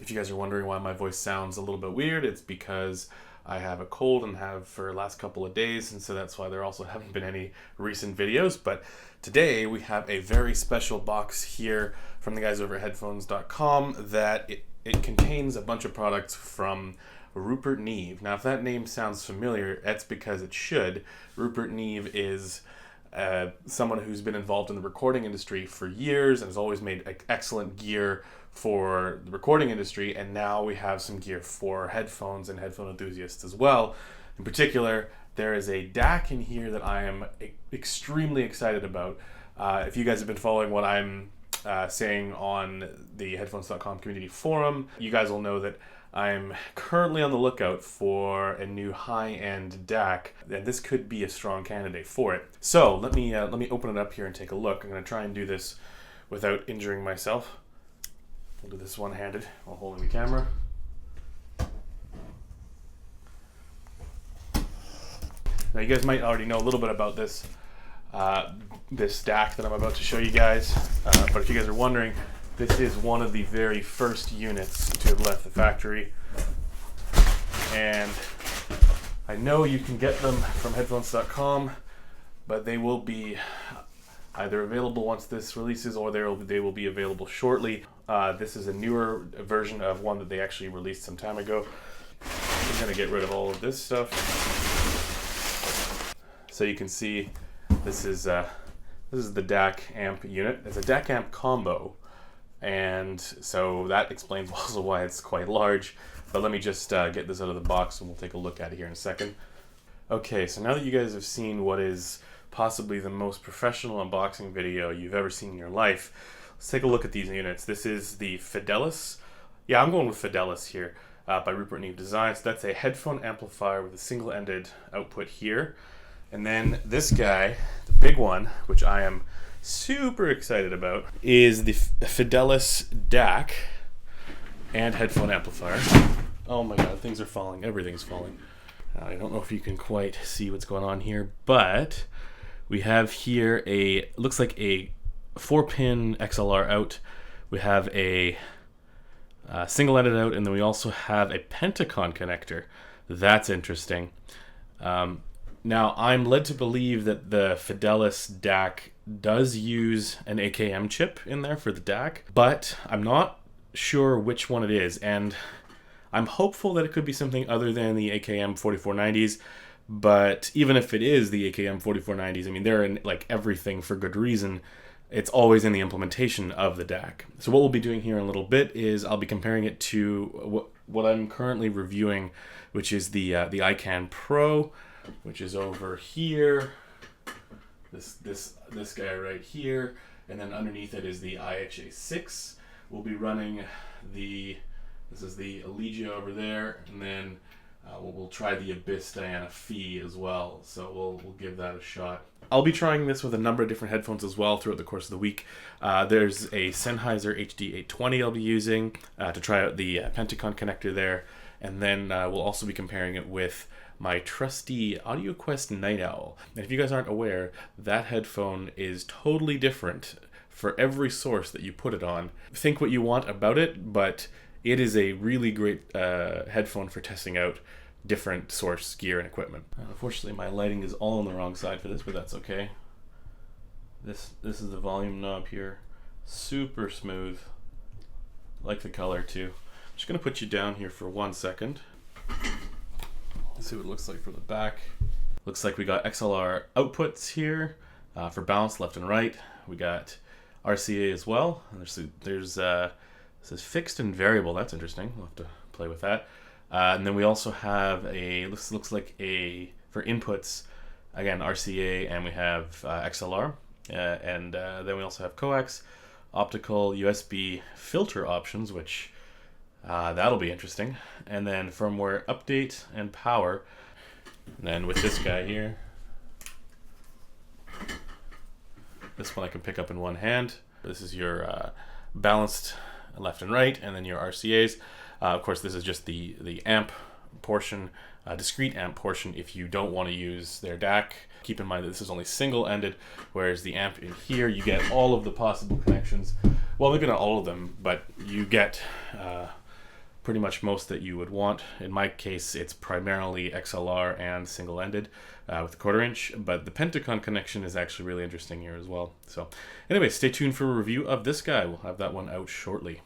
If you guys are wondering why my voice sounds a little bit weird, it's because I have a cold and have for the last couple of days, and so that's why there also haven't been any recent videos. But today we have a very special box here from the guys over at headphones.com that it contains a bunch of products from Rupert Neve. Now, if that name sounds familiar, that's because it should. Rupert Neve is someone who's been involved in the recording industry for years and has always made excellent gear for the recording industry, and now we have some gear for headphones and headphone enthusiasts as well. In particular, there is a DAC in here that I am extremely excited about. If you guys have been following what I'm saying on the headphones.com community forum, you guys will know that I'm currently on the lookout for a new high-end DAC, and this could be a strong candidate for it. So let me open it up here and take a look. I'm going to try and do this without injuring myself. I'll do this one-handed while holding the camera. Now you guys might already know a little bit about this this DAC that I'm about to show you guys, but if you guys are wondering, this is one of the very first units to have left the factory, and I know you can get them from headphones.com, but they will be either available once this releases or they will be available shortly. This is a newer version of one that they actually released some time ago. I'm going to get rid of all of this stuff. So you can see this is the DAC amp unit. It's a DAC amp combo, and so that explains also why it's quite large. But let me just get this out of the box and we'll take a look at it here in a second. Okay, so now that you guys have seen what is possibly the most professional unboxing video you've ever seen in your life, let's take a look at these units. This is the Fidelis. Yeah, I'm going with Fidelis here by Rupert Neve Designs. That's a headphone amplifier with a single-ended output here. And then this guy, the big one, which I am super excited about, is the Fidelis DAC and headphone amplifier. Oh my god, things are falling. Everything's falling. I don't know if you can quite see what's going on here, but we have here looks like a 4-pin XLR out. We have a single-ended out, and then we also have a Pentacon connector. That's interesting. Now, I'm led to believe that the Fidelis DAC does use an AKM chip in there for the DAC, but I'm not sure which one it is, and I'm hopeful that it could be something other than the AKM 4490s. But even if it is the AKM 4490s, I mean, they're in like everything for good reason. It's always in the implementation of the DAC. So what we'll be doing here in a little bit is I'll be comparing it to what I'm currently reviewing, which is the iCan Pro, which is over here. This guy right here, and then underneath it is the IHA6. We'll be running this is the Allegia over there, and then we'll try the Abyss Diana Phi as well, so we'll give that a shot. I'll be trying this with a number of different headphones as well throughout the course of the week. There's a Sennheiser HD820 I'll be using to try out the Pentacon connector there, and then we'll also be comparing it with my trusty AudioQuest Night Owl. And if you guys aren't aware, that headphone is totally different for every source that you put it on. Think what you want about it, but it is a really great headphone for testing out different source gear and equipment. Unfortunately, my lighting is all on the wrong side for this, but that's okay. This is the volume knob here. Super smooth. Like the color too. I'm just gonna put you down here for 1 second. Let's see what it looks like from the back. Looks like we got XLR outputs here for balance left and right. We got RCA as well. And there's this is fixed and variable. That's interesting. We'll have to play with that. And then we also have looks like for inputs, again, RCA, and we have XLR. And then we also have coax, optical, USB filter options, which that'll be interesting. And then firmware update and power. And then with this guy here, this one I can pick up in one hand. This is your balanced left and right, and then your RCAs. Of course, this is just the amp portion, discrete amp portion if you don't want to use their DAC. Keep in mind that this is only single-ended, whereas the amp in here, you get all of the possible connections. Well, maybe not all of them, but you get pretty much most that you would want. In my case, it's primarily XLR and single-ended with a 1/4 inch, but the Pentacon connection is actually really interesting here as well. So anyway, stay tuned for a review of this guy. We'll have that one out shortly.